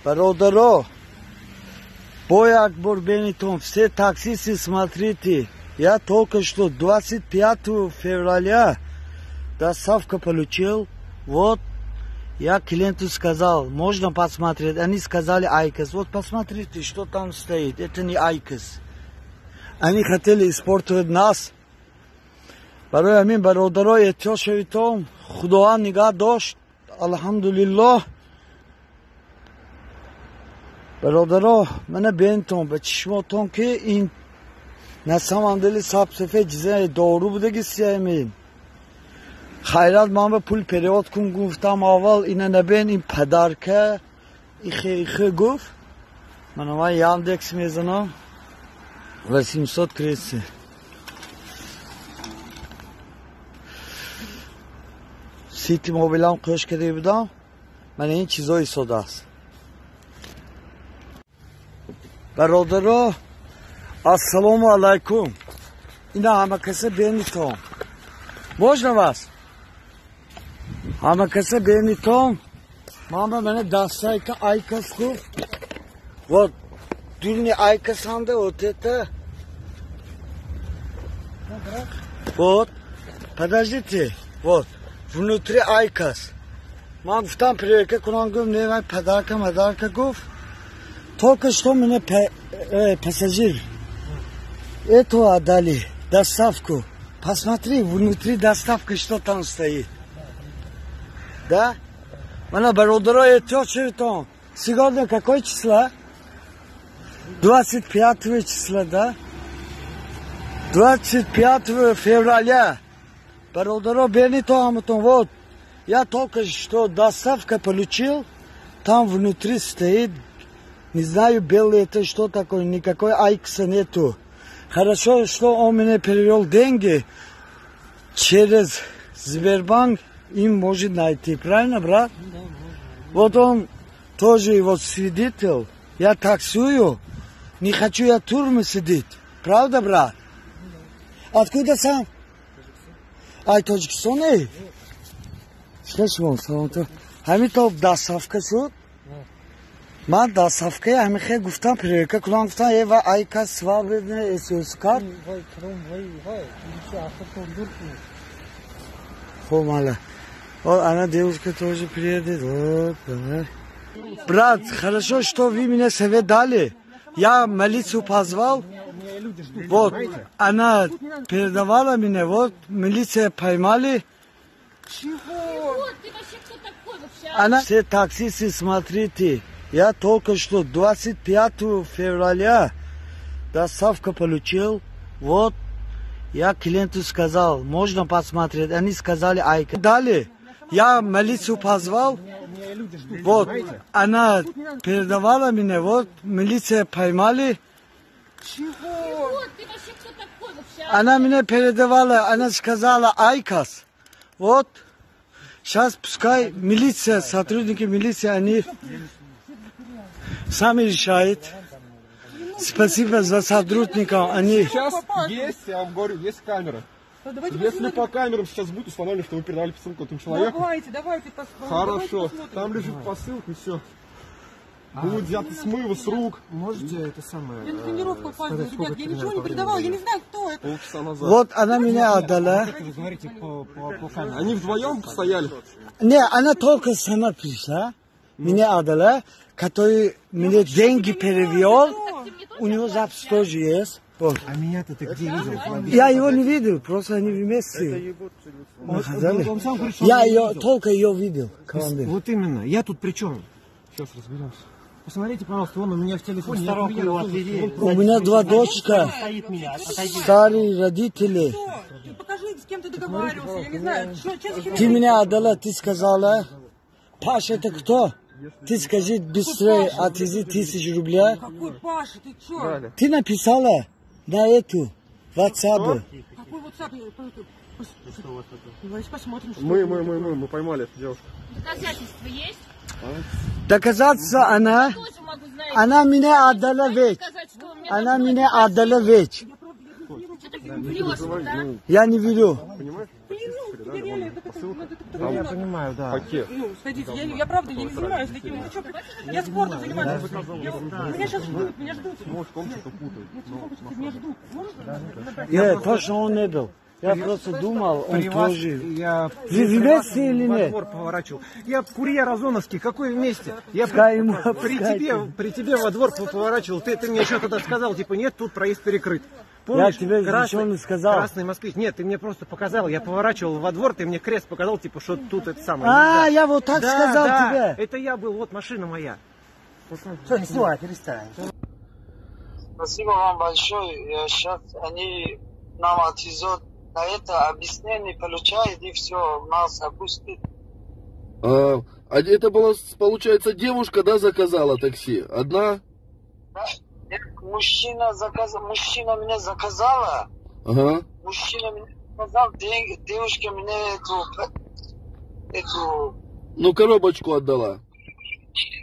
Бародаро, бояк Бурбенитон, все таксисты, смотрите, я только что 25 февраля доставка получил, вот, я клиенту сказал, можно посмотреть, они сказали Айкос, вот посмотрите, что там стоит, это не Айкос. Они хотели испортить нас. برای همین برادرای احتیاط شویتم خداوند نگاه داشت الحمدلله برادرها من بینتون به چشماتون که این نسامندلی سبسفه جزه دارو بوده که سیمین خیرات من به پول پریوت کن گفتم اول اینه نبین این پدرکه ایخه گفت من اومد یاندکس میزنم و 700 کریسی سیتی موبیلم قش کرده بودم من این چیزایی ساده است برادرها السلام علیکم اینا همه کسی بینیتون можна вас همه کسی بینیتون ماما من دستایکا Айкос گفت вот дурни Айкос ханде вот это вот подождите вот внутри Айкос. Мам гуфтам проверка кунам гуфт не подарка гуфт. Только что мне пассажир эту отдали доставку. Посмотри внутри доставка что там стоит. Да? Мана бародаро это что? Сегодня какое число? 25 числа, да? 25 февраля. Бародаро бенитон, вот, я только что доставка получил, там внутри стоит, не знаю, белый это что такое, никакой Айкоса нету. Хорошо, что он мне перевел деньги через Сбербанк, им может найти, правильно, брат? Да, вот он тоже его свидетель, я таксую, не хочу я в тюрьме сидеть, правда, брат? Откуда сам? Ай, Таджикистан, эй? Слышал, саламату. Хами то доставка шуд? Ман доставка, хами хе гуфтам проверка, кулан гуфтам, ева Айкос свободный СС карт. Фу, мала. Вот она девушка тоже приедет, вот, давай. Брат, хорошо, что вы меня совет дали. Я милицию позвал, вот, она передавала меня, вот, милиция поймали. Чего? Ты вообще кто такой вообще? Она, все таксисты, смотрите, я только что 25 февраля доставка получил, вот, я клиенту сказал, можно посмотреть, они сказали Айкос. Далее, я милицию позвал, вот, она передавала меня, вот, милиция поймали. Чего? Ты вообще кто такой вообще? Она меня передавала, она сказала Айкос. Вот, сейчас пускай милиция, сотрудники милиции, они сами решают. Спасибо за сотрудников, они... Сейчас есть, я вам говорю, есть камера. Если по камерам сейчас будет установлено, что вы передали посылку этому человеку. Давайте посмотрим. Хорошо, там лежит посылка и все. Будет взято смыва с рук. Можете это самое... Я на тренировку опаздываю, ребят, я ничего не передавала, я не знаю, кто это. Полчаса назад. Вот она меня отдала. Вы говорите по камере. Они вдвоем стояли. Не, она только сама пришла, меня отдала, который мне деньги перевел, у него запись тоже есть. Вот. А меня-то ты где видел? Я его не видел, просто они вместе. Он сам говорит, что Я он не ее, видел. только ее видел. Коломбин. Вот именно. Я тут при чем? Сейчас разберемся. Посмотрите, пожалуйста, вон у меня в телефоне. У У меня два дочка, старые родители. Ты покажи, с кем ты договаривался, я не знаю. Ты меня отдала, ты сказала, Паша, это кто? Ты скажи быстрее, отвези 1000 рублей. Какой Паша, ты чё? Ты написала на эту WhatsApp. Какой WhatsApp? Давайте посмотрим, что Мы поймали эту девушку. доказательства есть? Доказательство она, Тоже могу знать. она меня отдала ведь. Сказать, что у меня Она меня отдала ведь. что ты врешь, да? Я не верю. Понимаешь? Клянусь, тебе реально, это посылка. Да, я понимаю, да. Пакет. Ну, сходите, я правда, я не занимаюсь таким. Ну, что, я спортом занимаюсь. Меня сейчас ждут, меня ждут. Может, он что-то путает. Меня ждут. Можно? Нет, точно он не был. Я просто думал, он При вас тоже. я Вы вместе или во нет? двор поворачивал. Я курьер Озоновский, какой вместе? Я Пускай ему, при тебе во двор поворачивал. Ты мне что тогда сказал, типа, нет, тут проезд перекрыт. Помнишь? тебе ничего не сказал. Красный москвич. Нет, ты мне просто показал. Я поворачивал во двор, ты мне крест показал, типа, что тут это самое. А, нельзя. я вот так Да, сказал да, тебе. это я был, вот машина моя. Все, не снимай, перестань. Спасибо вам большое. Сейчас они нам отвезут на это объяснение, получает и все, нас опустит. А это была, получается, девушка, да, заказала такси? Одна? Да, мужчина меня заказала. Ага. Мужчина меня заказал, девушка мне эту Ну, коробочку отдала.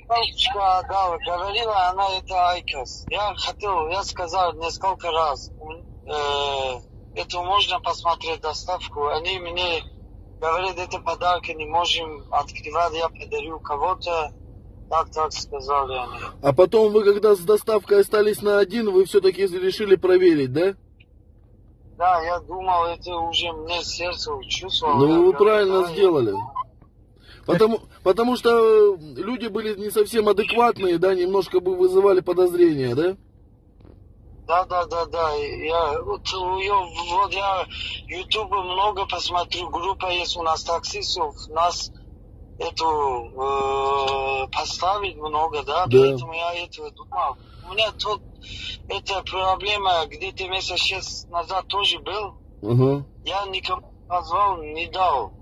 коробочку отдала. Говорила она, это Айкос. Я сказал несколько раз. Это можно посмотреть доставку. Они мне говорят, это подарки, не можем открывать, я подарю кого-то. Так сказали они. А потом вы, когда с доставкой остались на один, вы все-таки решили проверить, да? Да, я думал, это уже мне сердце чувствовало. Ну, вы правильно да, сделали. Потому что люди были не совсем адекватные, да, немножко бы вызывали подозрения, да? Да. Я YouTube много посмотрю, группа есть у нас таксистов, нас поставить много, да, поэтому я это думал. У меня тут эта проблема где-то месяц 6 назад тоже был. Я никому позвал, не дал.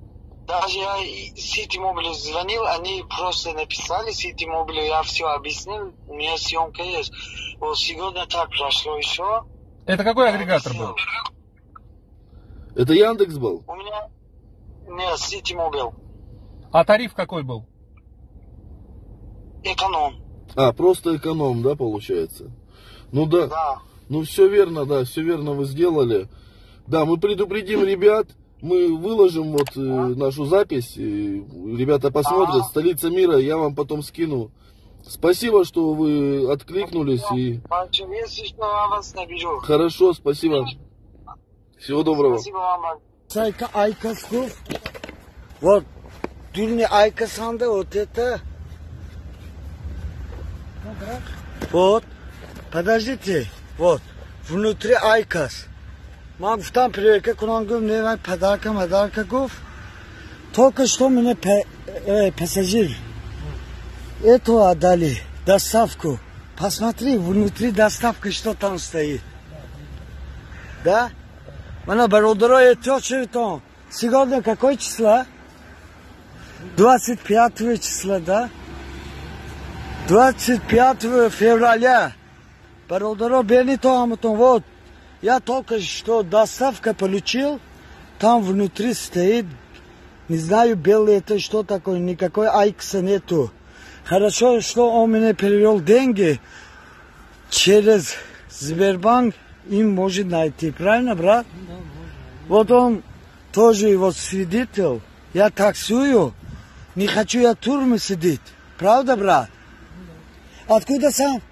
Даже я City Mobile звонил, они просто написали City Mobile, я все объяснил, у меня съемка есть. Вот сегодня так прошло еще. Это какой агрегатор был? Это Яндекс был? У меня нет, City Mobile. А тариф какой был? Эконом. А, просто эконом, да, получается? Ну да. Да. Ну все верно, да, все верно вы сделали. Да, мы предупредим ребят, мы выложим вот нашу запись, ребята посмотрят, столица мира, я вам потом скину. Спасибо, что вы откликнулись. И... Если что, я вас наберу. Хорошо, спасибо. Всего доброго. Спасибо вам. Айкоску. Вот, дурни Айкосанда, вот это. Вот, подождите, вот, внутри Айкос. Мам, там приехал, кунан гов, не подарка гов. Только что мне пассажир эту отдали, доставку. Посмотри, внутри доставки, что там стоит. Да? Мана бародара это что? Сегодня какое число? 25 числа, да? 25 февраля. Бародара Бенито, вот. Я только что доставка получил. Там внутри стоит, не знаю, белый это что такое, никакой Айкса нету. Хорошо, что он мне перевел деньги через Сбербанк, им может найти. Правильно, брат? Да, можно. Вот он тоже его свидетель. Я таксую, не хочу я в тюрьме сидеть. Правда, брат? Откуда сам?